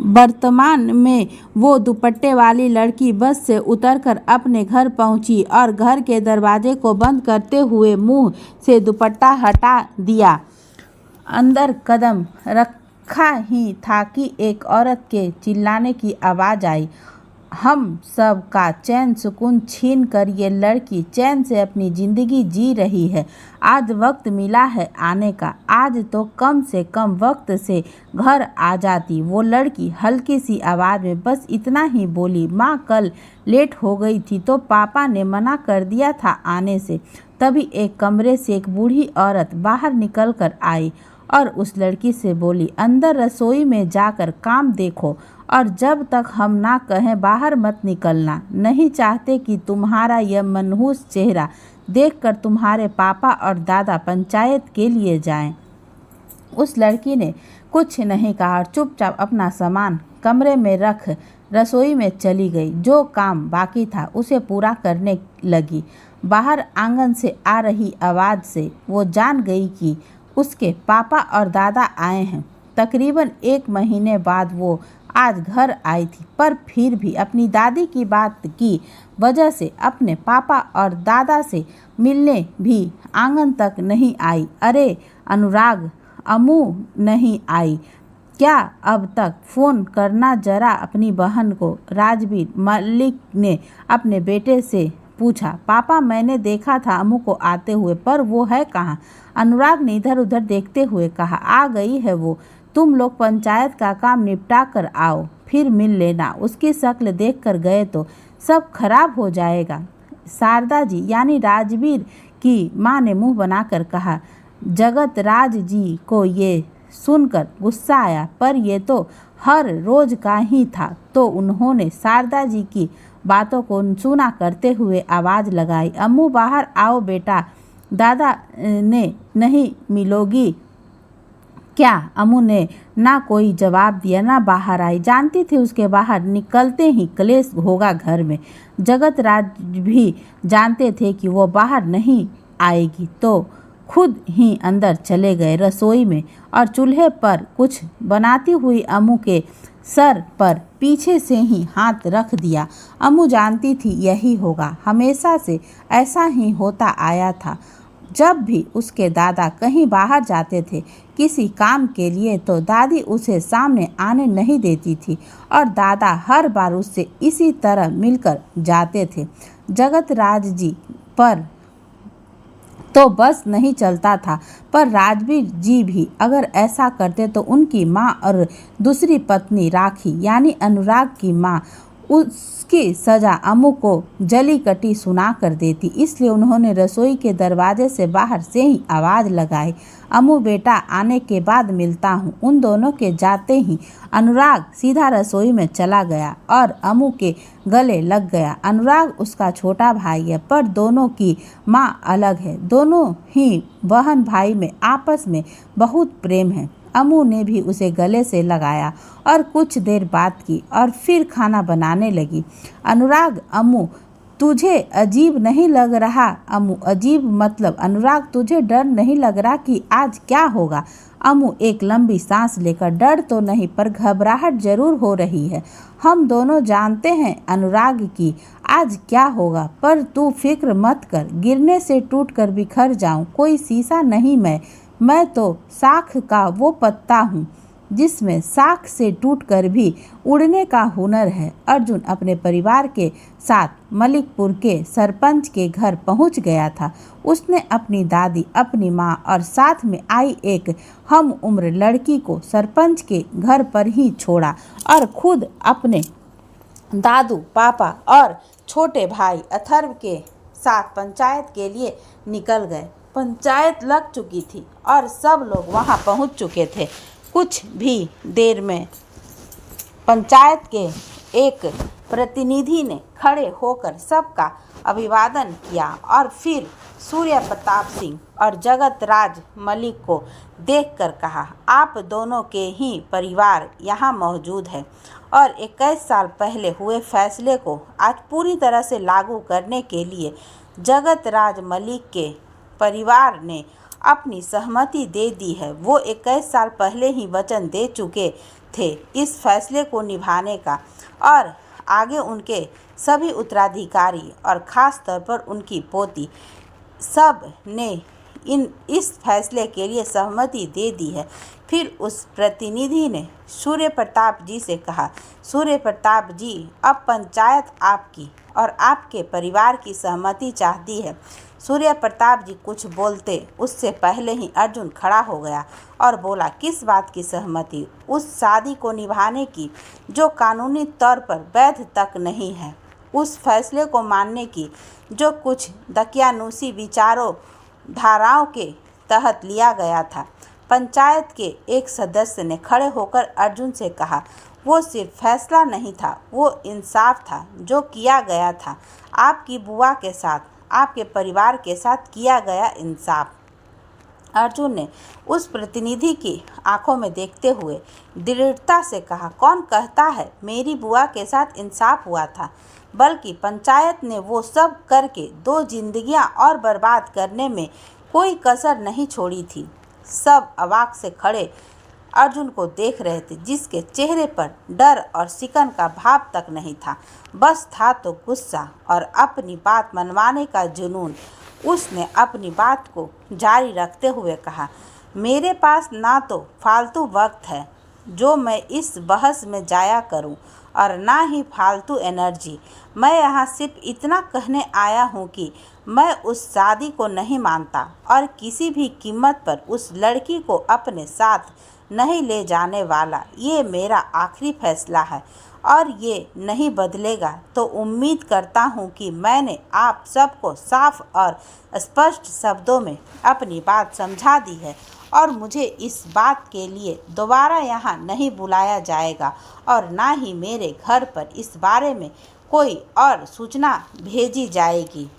वर्तमान में वो दुपट्टे वाली लड़की बस से उतरकर अपने घर पहुंची और घर के दरवाजे को बंद करते हुए मुंह से दुपट्टा हटा दिया। अंदर कदम रखा ही था कि एक औरत के चिल्लाने की आवाज़ आई। हम सब का चैन सुकून छीन कर ये लड़की चैन से अपनी ज़िंदगी जी रही है। आज वक्त मिला है आने का, आज तो कम से कम वक्त से घर आ जाती। वो लड़की हल्की सी आवाज़ में बस इतना ही बोली, माँ कल लेट हो गई थी तो पापा ने मना कर दिया था आने से। तभी एक कमरे से एक बूढ़ी औरत बाहर निकल कर आई और उस लड़की से बोली, अंदर रसोई में जाकर काम देखो और जब तक हम ना कहें बाहर मत निकलना। नहीं चाहते कि तुम्हारा यह मनहूस चेहरा देखकर तुम्हारे पापा और दादा पंचायत के लिए जाएं। उस लड़की ने कुछ नहीं कहा और चुपचाप अपना सामान कमरे में रख रसोई में चली गई। जो काम बाकी था उसे पूरा करने लगी। बाहर आंगन से आ रही आवाज़ से वो जान गई कि उसके पापा और दादा आए हैं। तकरीबन 1 महीने बाद वो आज घर आई थी, पर फिर भी अपनी दादी की बात की वजह से अपने पापा और दादा से मिलने भी आंगन तक नहीं आई। अरे अनुराग, अम्मू नहीं आई क्या अब तक? फ़ोन करना जरा अपनी बहन को। राजवीर मलिक ने अपने बेटे से पूछा। पापा, मैंने देखा था अम्मू को आते हुए, पर वो है कहाँ? अनुराग ने इधर उधर देखते हुए कहा, आ गई है वो। तुम लोग पंचायत का काम निपटा कर आओ, फिर मिल लेना। उसकी शक्ल देख कर गए तो सब खराब हो जाएगा। शारदा जी यानी राजवीर की माँ ने मुंह बनाकर कहा। जगत राज जी को ये सुनकर गुस्सा आया, पर ये तो हर रोज का ही था, तो उन्होंने शारदा जी की बातों को सुना करते हुए आवाज़ लगाई, अम्मू बाहर आओ बेटा। दादा ने नहीं मिलोगी क्या? अम्मू ने ना कोई जवाब दिया ना बाहर आई। जानती थी उसके बाहर निकलते ही क्लेश होगा घर में। जगत राज भी जानते थे कि वो बाहर नहीं आएगी, तो खुद ही अंदर चले गए रसोई में और चूल्हे पर कुछ बनाती हुई अम्मू के सर पर पीछे से ही हाथ रख दिया। अम्मू जानती थी यही होगा, हमेशा से ऐसा ही होता आया था। जब भी उसके दादा कहीं बाहर जाते थे किसी काम के लिए, तो दादी उसे सामने आने नहीं देती थी और दादा हर बार उससे इसी तरह मिलकर जाते थे। जगत राज जी पर तो बस नहीं चलता था, पर राजवीर जी भी अगर ऐसा करते तो उनकी माँ और दूसरी पत्नी राखी यानी अनुराग की माँ उसकी सज़ा अम्मू को जली कटी सुना कर देती। इसलिए उन्होंने रसोई के दरवाजे से बाहर से ही आवाज़ लगाई, अम्मू बेटा आने के बाद मिलता हूँ। उन दोनों के जाते ही अनुराग सीधा रसोई में चला गया और अम्मू के गले लग गया। अनुराग उसका छोटा भाई है, पर दोनों की माँ अलग है। दोनों ही बहन भाई में आपस में बहुत प्रेम है। अम्मू ने भी उसे गले से लगाया और कुछ देर बात की और फिर खाना बनाने लगी। अनुराग, अम्मू तुझे अजीब नहीं लग रहा? अम्मू, अजीब मतलब? अनुराग, तुझे डर नहीं लग रहा कि आज क्या होगा? अम्मू एक लंबी सांस लेकर, डर तो नहीं पर घबराहट जरूर हो रही है। हम दोनों जानते हैं अनुराग की आज क्या होगा, पर तू फिक्र मत कर। गिरने से टूट कर बिखर जाऊं, कोई शीशा नहीं मैं तो साख का वो पत्ता हूँ जिसमें साख से टूटकर भी उड़ने का हुनर है। अर्जुन अपने परिवार के साथ मलिकपुर के सरपंच के घर पहुंच गया था। उसने अपनी दादी, अपनी माँ और साथ में आई एक हम उम्र लड़की को सरपंच के घर पर ही छोड़ा और खुद अपने दादू, पापा और छोटे भाई अथर्व के साथ पंचायत के लिए निकल गए। पंचायत लग चुकी थी और सब लोग वहां पहुंच चुके थे। कुछ भी देर में पंचायत के एक प्रतिनिधि ने खड़े होकर सबका अभिवादन किया और फिर सूर्य प्रताप सिंह और जगत राज मलिक को देखकर कहा, आप दोनों के ही परिवार यहाँ मौजूद है और 21 साल पहले हुए फैसले को आज पूरी तरह से लागू करने के लिए जगत राज मलिक के परिवार ने अपनी सहमति दे दी है। वो 21 साल पहले ही वचन दे चुके थे इस फैसले को निभाने का, और आगे उनके सभी उत्तराधिकारी और ख़ास तौर पर उनकी पोती सब ने इस फैसले के लिए सहमति दे दी है। फिर उस प्रतिनिधि ने सूर्य प्रताप जी से कहा, सूर्य प्रताप जी, अब पंचायत आपकी और आपके परिवार की सहमति चाहती है। सूर्य प्रताप जी कुछ बोलते उससे पहले ही अर्जुन खड़ा हो गया और बोला, किस बात की सहमति? उस शादी को निभाने की जो कानूनी तौर पर वैध तक नहीं है, उस फैसले को मानने की जो कुछ दकियानूसी विचारों धाराओं के तहत लिया गया था। पंचायत के एक सदस्य ने खड़े होकर अर्जुन से कहा, वो सिर्फ फैसला नहीं था, वो इंसाफ था जो किया गया था। आपकी बुआ के साथ, आपके परिवार के साथ किया गया इंसाफ। अर्जुन ने उस प्रतिनिधि की आंखों में देखते हुए दृढ़ता से कहा, कौन कहता है मेरी बुआ के साथ इंसाफ हुआ था? बल्कि पंचायत ने वो सब करके 2 जिंदगियां और बर्बाद करने में कोई कसर नहीं छोड़ी थी। सब अवाक से खड़े अर्जुन को देख रहे थे, जिसके चेहरे पर डर और सिकन का भाव तक नहीं था, बस था तो गुस्सा और अपनी बात मनवाने का जुनून। उसने अपनी बात को जारी रखते हुए कहा, मेरे पास ना तो फालतू वक्त है जो मैं इस बहस में जाया करूं, और ना ही फालतू एनर्जी। मैं यहाँ सिर्फ इतना कहने आया हूँ कि मैं उस शादी को नहीं मानता और किसी भी कीमत पर उस लड़की को अपने साथ नहीं ले जाने वाला। ये मेरा आखिरी फैसला है और ये नहीं बदलेगा। तो उम्मीद करता हूँ कि मैंने आप सबको साफ और स्पष्ट शब्दों में अपनी बात समझा दी है और मुझे इस बात के लिए दोबारा यहाँ नहीं बुलाया जाएगा और ना ही मेरे घर पर इस बारे में कोई और सूचना भेजी जाएगी।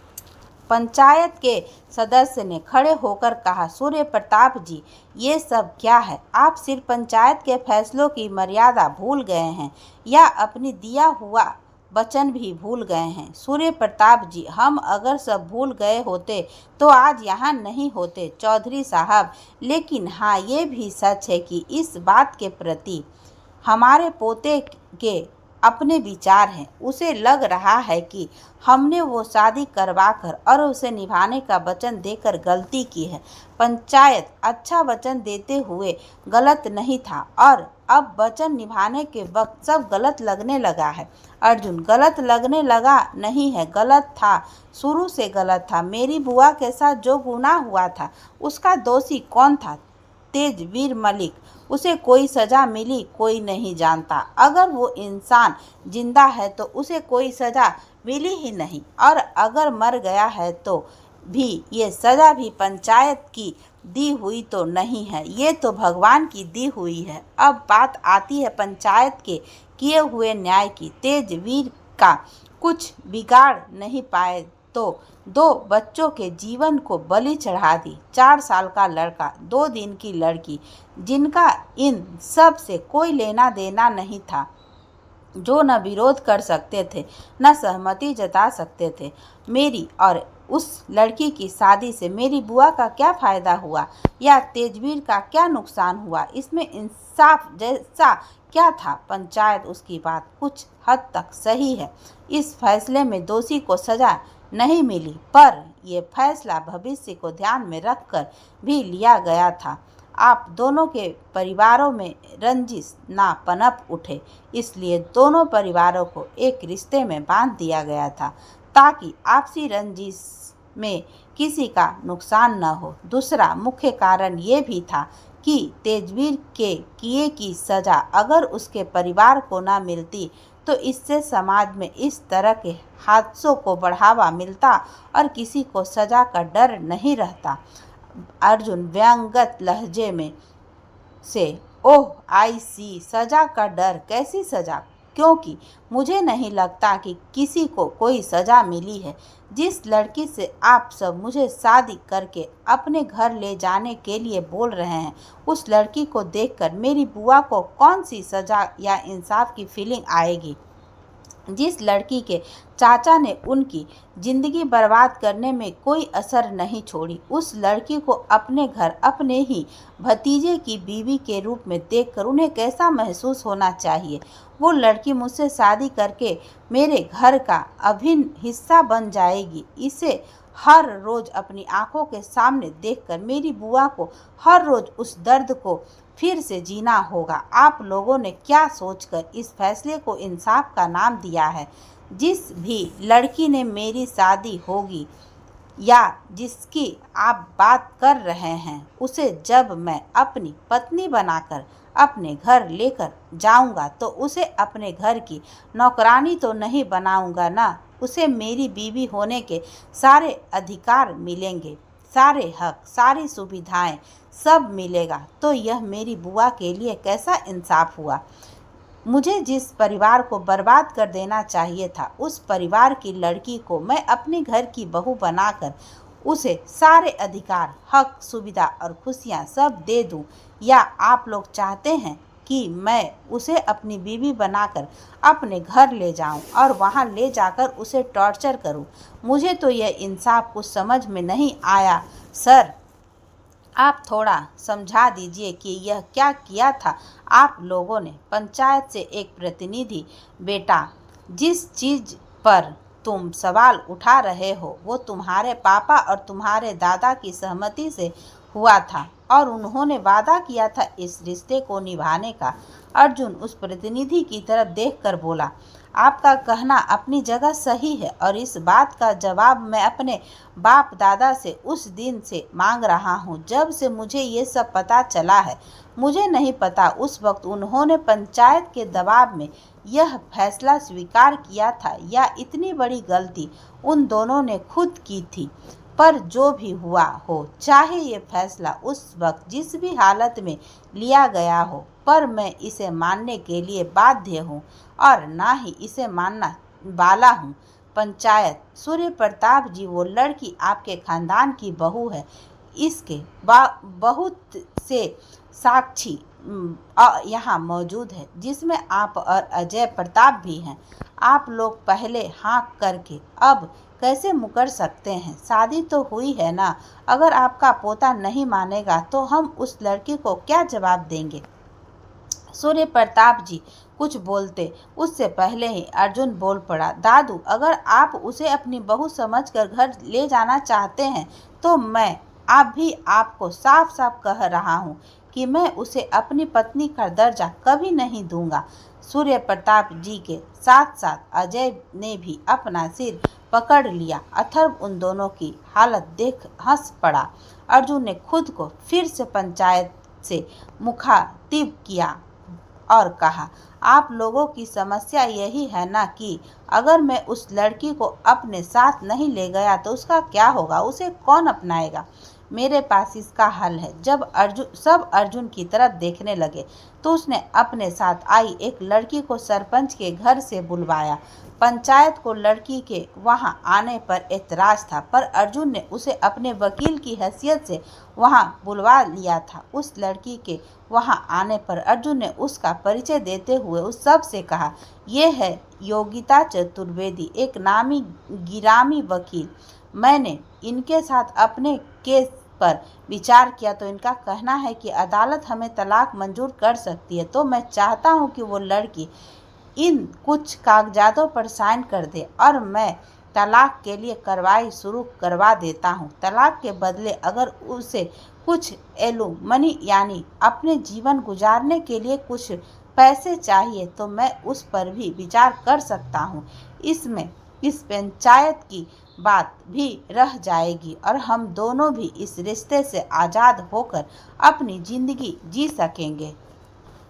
पंचायत के सदस्य ने खड़े होकर कहा, सूर्य प्रताप जी, ये सब क्या है? आप सिर्फ पंचायत के फैसलों की मर्यादा भूल गए हैं या अपनी दिया हुआ वचन भी भूल गए हैं। सूर्य प्रताप जी, हम अगर सब भूल गए होते तो आज यहाँ नहीं होते चौधरी साहब। लेकिन हाँ, ये भी सच है कि इस बात के प्रति हमारे पोते के अपने विचार हैं। उसे लग रहा है कि हमने वो शादी करवाकर और उसे निभाने का वचन देकर गलती की है। पंचायत अच्छा वचन देते हुए गलत नहीं था और अब वचन निभाने के वक्त सब गलत लगने लगा है। अर्जुन, गलत लगने लगा नहीं है, गलत था, शुरू से गलत था। मेरी बुआ के साथ जो गुनाह हुआ था उसका दोषी कौन था? तेजवीर मलिक। उसे कोई सज़ा मिली कोई नहीं जानता। अगर वो इंसान जिंदा है तो उसे कोई सज़ा मिली ही नहीं, और अगर मर गया है तो भी ये सज़ा भी पंचायत की दी हुई तो नहीं है, ये तो भगवान की दी हुई है। अब बात आती है पंचायत के किए हुए न्याय की। तेजवीर का कुछ बिगाड़ नहीं पाए तो 2 बच्चों के जीवन को बलि चढ़ा दी। 4 साल का लड़का, 2 दिन की लड़की, जिनका इन सब से कोई लेना देना नहीं था, जो न विरोध कर सकते थे न सहमति जता सकते थे। मेरी और उस लड़की की शादी से मेरी बुआ का क्या फ़ायदा हुआ या तेजवीर का क्या नुकसान हुआ? इसमें इंसाफ जैसा क्या था? पंचायत, उसकी बात कुछ हद तक सही है। इस फैसले में दोषी को सज़ा नहीं मिली, पर यह फैसला भविष्य को ध्यान में रखकर भी लिया गया था। आप दोनों के परिवारों में रंजिश ना पनप उठे, इसलिए दोनों परिवारों को एक रिश्ते में बांध दिया गया था ताकि आपसी रंजिश में किसी का नुकसान न हो। दूसरा मुख्य कारण ये भी था कि तेजवीर के किए की सज़ा अगर उसके परिवार को ना मिलती तो इससे समाज में इस तरह के हादसों को बढ़ावा मिलता और किसी को सज़ा का डर नहीं रहता। अर्जुन व्यंग्यत लहजे में से, ओह आई सी, सज़ा का डर? कैसी सज़ा? क्योंकि मुझे नहीं लगता कि किसी को कोई सज़ा मिली है। जिस लड़की से आप सब मुझे शादी करके अपने घर ले जाने के लिए बोल रहे हैं, उस लड़की को देखकर मेरी बुआ को कौन सी सज़ा या इंसाफ की फीलिंग आएगी? जिस लड़की के चाचा ने उनकी जिंदगी बर्बाद करने में कोई असर नहीं छोड़ी, उस लड़की को अपने घर अपने ही भतीजे की बीवी के रूप में देखकर उन्हें कैसा महसूस होना चाहिए। वो लड़की मुझसे शादी करके मेरे घर का अभिन्न हिस्सा बन जाएगी। इसे हर रोज अपनी आंखों के सामने देखकर मेरी बुआ को हर रोज उस दर्द को फिर से जीना होगा। आप लोगों ने क्या सोचकर इस फैसले को इंसाफ का नाम दिया है? जिस भी लड़की ने मेरी शादी होगी या जिसकी आप बात कर रहे हैं, उसे जब मैं अपनी पत्नी बनाकर अपने घर लेकर जाऊंगा तो उसे अपने घर की नौकरानी तो नहीं बनाऊंगा ना। उसे मेरी बीवी होने के सारे अधिकार मिलेंगे, सारे हक, सारी सुविधाएं सब मिलेगा। तो यह मेरी बुआ के लिए कैसा इंसाफ हुआ? मुझे जिस परिवार को बर्बाद कर देना चाहिए था, उस परिवार की लड़की को मैं अपने घर की बहू बनाकर उसे सारे अधिकार, हक, सुविधा और खुशियां सब दे दूं? या आप लोग चाहते हैं कि मैं उसे अपनी बीवी बनाकर अपने घर ले जाऊं और वहां ले जाकर उसे टॉर्चर करूं? मुझे तो यह इंसाफ कुछ समझ में नहीं आया सर। आप थोड़ा समझा दीजिए कि यह क्या किया था आप लोगों ने। पंचायत से एक प्रतिनिधि, बेटा, जिस चीज पर तुम सवाल उठा रहे हो वो तुम्हारे पापा और तुम्हारे दादा की सहमति से हुआ था और उन्होंने वादा किया था इस रिश्ते को निभाने का। अर्जुन उस प्रतिनिधि की तरफ देखकर बोला, आपका कहना अपनी जगह सही है और इस बात का जवाब मैं अपने बाप दादा से उस दिन से मांग रहा हूँ जब से मुझे ये सब पता चला है। मुझे नहीं पता उस वक्त उन्होंने पंचायत के दबाव में यह फैसला स्वीकार किया था या इतनी बड़ी गलती उन दोनों ने खुद की थी। पर जो भी हुआ हो, चाहे ये फैसला उस वक्त जिस भी हालत में लिया गया हो, पर मैं इसे मानने के लिए बाध्य हूँ और ना ही इसे मानना वाला हूँ। पंचायत, सूर्य प्रताप जी वो लड़की आपके खानदान की बहू है। इसके बहुत से साक्षी यहाँ मौजूद है, जिसमें आप और अजय प्रताप भी हैं। आप लोग पहले हाँ करके अब कैसे मुकर सकते हैं? शादी तो हुई है ना। अगर आपका पोता नहीं मानेगा तो हम उस लड़की को क्या जवाब देंगे? सूर्य प्रताप जी कुछ बोलते उससे पहले ही अर्जुन बोल पड़ा, दादू, अगर आप उसे अपनी बहू समझकर घर ले जाना चाहते हैं तो मैं आप भी आपको साफ साफ कह रहा हूँ कि मैं उसे अपनी पत्नी का दर्जा कभी नहीं दूंगा। सूर्य प्रताप जी के साथ साथ अजय ने भी अपना सिर पकड़ लिया। अथर्व उन दोनों की हालत देख हंस पड़ा। अर्जुन ने खुद को फिर से पंचायत से मुखातिब किया और कहा, आप लोगों की समस्या यही है ना कि अगर मैं उस लड़की को अपने साथ नहीं ले गया तो उसका क्या होगा? उसे कौन अपनाएगा? मेरे पास इसका हल है। जब अर्जुन की तरफ देखने लगे तो उसने अपने साथ आई एक लड़की को सरपंच के घर से बुलवाया। पंचायत को लड़की के वहां आने पर एतराज था, पर अर्जुन ने उसे अपने वकील की हैसियत से वहां बुलवा लिया था। उस लड़की के वहां आने पर अर्जुन ने उसका परिचय देते हुए उस सब से कहा, ये है योगिता चतुर्वेदी, एक नामी गिरामी वकील। मैंने इनके साथ अपने केस पर विचार किया तो इनका कहना है कि अदालत हमें तलाक मंजूर कर सकती है। तो मैं चाहता हूं कि वो लड़की इन कुछ कागजातों पर साइन कर दे और मैं तलाक के लिए कार्रवाई शुरू करवा देता हूं। तलाक के बदले अगर उसे कुछ एलुमनी यानी अपने जीवन गुजारने के लिए कुछ पैसे चाहिए तो मैं उस पर भी विचार कर सकता हूं। इसमें इस पंचायत की बात भी रह जाएगी और हम दोनों भी इस रिश्ते से आज़ाद होकर अपनी जिंदगी जी सकेंगे।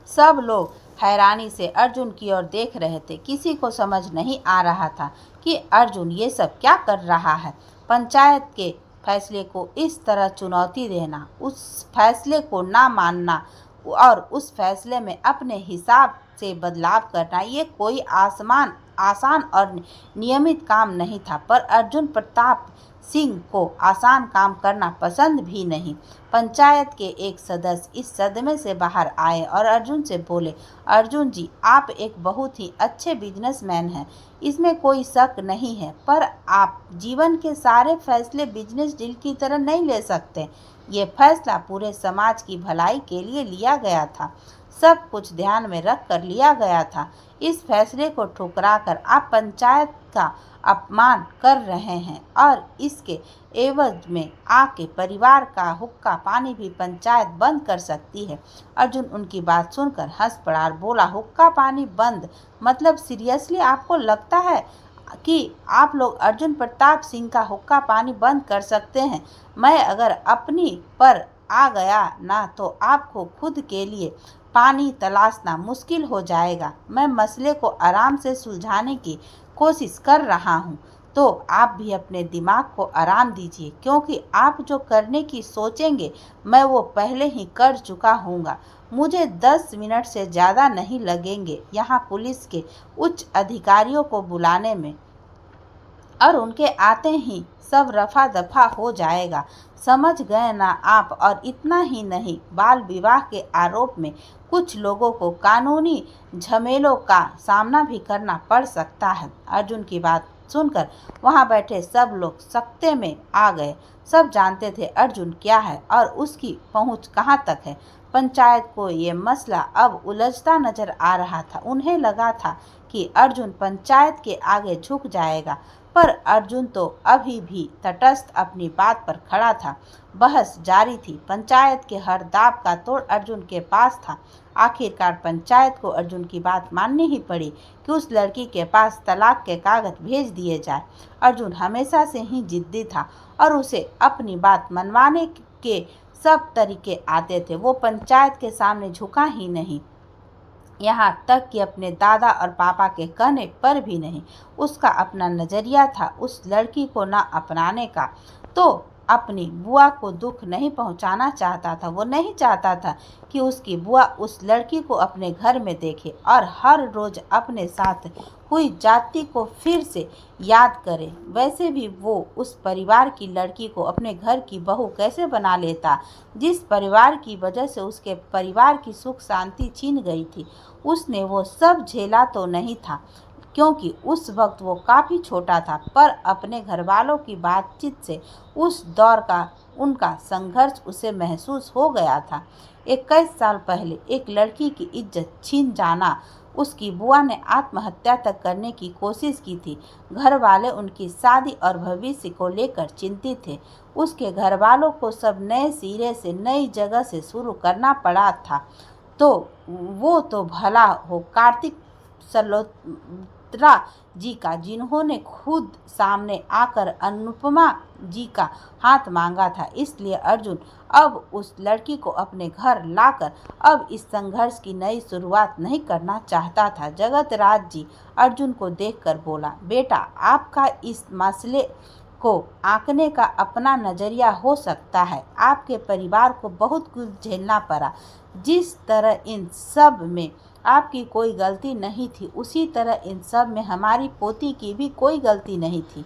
सब लोग हैरानी से अर्जुन की ओर देख रहे थे। किसी को समझ नहीं आ रहा था कि अर्जुन ये सब क्या कर रहा है। पंचायत के फैसले को इस तरह चुनौती देना, उस फैसले को ना मानना और उस फैसले में अपने हिसाब से बदलाव करना ये कोई आसान और नियमित काम नहीं था, पर अर्जुन प्रताप सिंह को आसान काम करना पसंद भी नहीं। पंचायत के एक सदस्य इस सदमे से बाहर आए और अर्जुन से बोले, अर्जुन जी, आप एक बहुत ही अच्छे बिजनेसमैन हैं, इसमें कोई शक नहीं है, पर आप जीवन के सारे फैसले बिजनेस डील की तरह नहीं ले सकते। ये फैसला पूरे समाज की भलाई के लिए लिया गया था, सब कुछ ध्यान में रख कर लिया गया था। इस फैसले को ठुकराकर आप पंचायत का अपमान कर रहे हैं और इसके एवज में आके परिवार का हुक्का पानी भी पंचायत बंद कर सकती है। अर्जुन उनकी बात सुनकर हंस पड़ा और बोला, हुक्का पानी बंद? मतलब सीरियसली आपको लगता है कि आप लोग अर्जुन प्रताप सिंह का हुक्का पानी बंद कर सकते हैं? मैं अगर अपनी पर आ गया ना तो आपको खुद के लिए पानी तलाशना मुश्किल हो जाएगा। मैं मसले को आराम से सुलझाने की कोशिश कर रहा हूँ, तो आप भी अपने दिमाग को आराम दीजिए, क्योंकि आप जो करने की सोचेंगे मैं वो पहले ही कर चुका हूँगा। मुझे 10 मिनट से ज़्यादा नहीं लगेंगे यहाँ पुलिस के उच्च अधिकारियों को बुलाने में, और उनके आते ही सब रफा दफा हो जाएगा। समझ गए ना आप? और इतना ही नहीं, बाल विवाह के आरोप में कुछ लोगों को कानूनी झमेलों का सामना भी करना पड़ सकता है। अर्जुन की बात सुनकर वहां बैठे सब लोग सकते में आ गए। सब जानते थे अर्जुन क्या है और उसकी पहुंच कहाँ तक है। पंचायत को ये मसला अब उलझता नजर आ रहा था। उन्हें लगा था कि अर्जुन पंचायत के आगे झुक जाएगा, पर अर्जुन तो अभी भी तटस्थ अपनी बात पर खड़ा था। बहस जारी थी। पंचायत के हर दाव का तोड़ अर्जुन के पास था। आखिरकार पंचायत को अर्जुन की बात माननी ही पड़ी कि उस लड़की के पास तलाक के कागज भेज दिए जाए। अर्जुन हमेशा से ही जिद्दी था और उसे अपनी बात मनवाने के सब तरीके आते थे। वो पंचायत के सामने झुका ही नहीं, यहाँ तक कि अपने दादा और पापा के कहने पर भी नहीं। उसका अपना नज़रिया था उस लड़की को ना अपनाने का। तो अपनी बुआ को दुख नहीं पहुंचाना चाहता था। वो नहीं चाहता था कि उसकी बुआ उस लड़की को अपने घर में देखे और हर रोज़ अपने साथ हुई जाति को फिर से याद करे। वैसे भी वो उस परिवार की लड़की को अपने घर की बहू कैसे बना लेता, जिस परिवार की वजह से उसके परिवार की सुख शांति छीन गई थी। उसने वो सब झेला तो नहीं था, क्योंकि उस वक्त वो काफ़ी छोटा था, पर अपने घर वालों की बातचीत से उस दौर का उनका संघर्ष उसे महसूस हो गया था। 21 साल पहले एक लड़की की इज्जत छीन जाना, उसकी बुआ ने आत्महत्या तक करने की कोशिश की थी। घर वाले उनकी शादी और भविष्य को लेकर चिंतित थे। उसके घर वालों को सब नए सिरे से नई जगह से शुरू करना पड़ा था। तो वो तो भला हो कार्तिक सल्होत्रा जी का, जिन्होंने खुद सामने आकर अनुपमा जी का हाथ मांगा था। इसलिए अर्जुन अब उस लड़की को अपने घर लाकर अब इस संघर्ष की नई शुरुआत नहीं करना चाहता था। जगत राज जी अर्जुन को देखकर बोला, बेटा, आपका इस मसले को आंकने का अपना नज़रिया हो सकता है। आपके परिवार को बहुत कुछ झेलना पड़ा। जिस तरह इन सब में आपकी कोई गलती नहीं थी, उसी तरह इन सब में हमारी पोती की भी कोई गलती नहीं थी।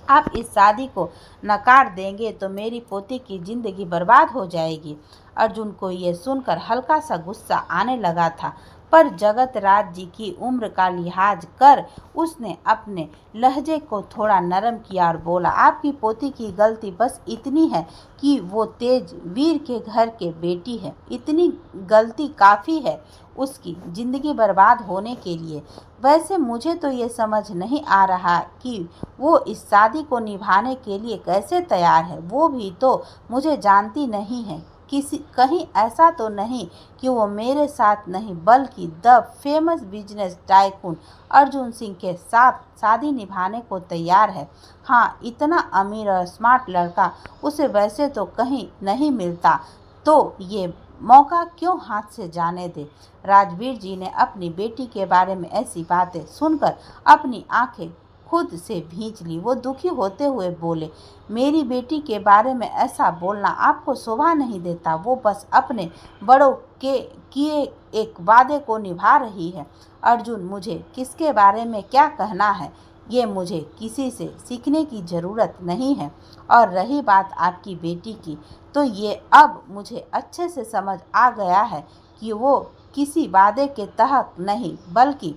आप इस शादी को नकार देंगे तो मेरी पोती की जिंदगी बर्बाद हो जाएगी। अर्जुन को ये सुनकर हल्का सा गुस्सा आने लगा था, पर जगत राज जी की उम्र का लिहाज कर उसने अपने लहजे को थोड़ा नरम किया और बोला, आपकी पोती की गलती बस इतनी है कि वो तेज वीर के घर के बेटी है। इतनी गलती काफ़ी है उसकी ज़िंदगी बर्बाद होने के लिए। वैसे मुझे तो ये समझ नहीं आ रहा कि वो इस शादी को निभाने के लिए कैसे तैयार है। वो भी तो मुझे जानती नहीं है। कहीं ऐसा तो नहीं कि वो मेरे साथ नहीं बल्कि the famous business tycoon Arjun Singh के साथ शादी निभाने को तैयार है। हाँ, इतना अमीर और स्मार्ट लड़का उसे वैसे तो कहीं नहीं मिलता, तो ये मौका क्यों हाथ से जाने दे। राजवीर जी ने अपनी बेटी के बारे में ऐसी बातें सुनकर अपनी आंखें खुद से भींच ली। वो दुखी होते हुए बोले, मेरी बेटी के बारे में ऐसा बोलना आपको शोभा नहीं देता। वो बस अपने बड़ों के किए एक वादे को निभा रही है। अर्जुन, मुझे किसके बारे में क्या कहना है ये मुझे किसी से सीखने की ज़रूरत नहीं है। और रही बात आपकी बेटी की, तो ये अब मुझे अच्छे से समझ आ गया है कि वो किसी वादे के तहत नहीं बल्कि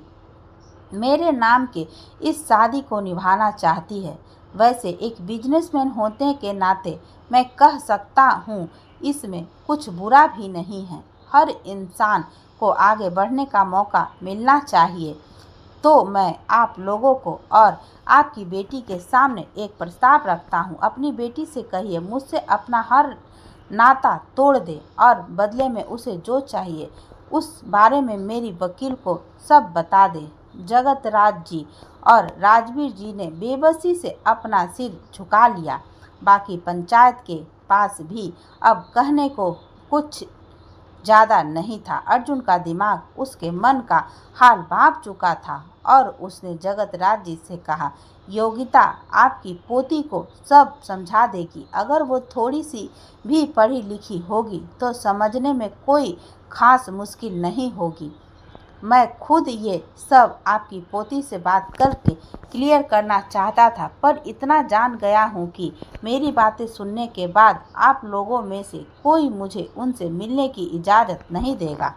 मेरे नाम के इस शादी को निभाना चाहती है। वैसे एक बिजनेसमैन होने के नाते मैं कह सकता हूँ इसमें कुछ बुरा भी नहीं है। हर इंसान को आगे बढ़ने का मौका मिलना चाहिए। तो मैं आप लोगों को और आपकी बेटी के सामने एक प्रस्ताव रखता हूँ। अपनी बेटी से कहिए मुझसे अपना हर नाता तोड़ दे और बदले में उसे जो चाहिए उस बारे में मेरी वकील को सब बता दे। जगतराज जी और राजवीर जी ने बेबसी से अपना सिर झुका लिया। बाकी पंचायत के पास भी अब कहने को कुछ ज़्यादा नहीं था। अर्जुन का दिमाग उसके मन का हाल भाप चुका था और उसने जगतराज जी से कहा, योगिता आपकी पोती को सब समझा देगी। अगर वो थोड़ी सी भी पढ़ी लिखी होगी तो समझने में कोई खास मुश्किल नहीं होगी। मैं खुद ये सब आपकी पोती से बात करके क्लियर करना चाहता था, पर इतना जान गया हूँ कि मेरी बातें सुनने के बाद आप लोगों में से कोई मुझे उनसे मिलने की इजाज़त नहीं देगा।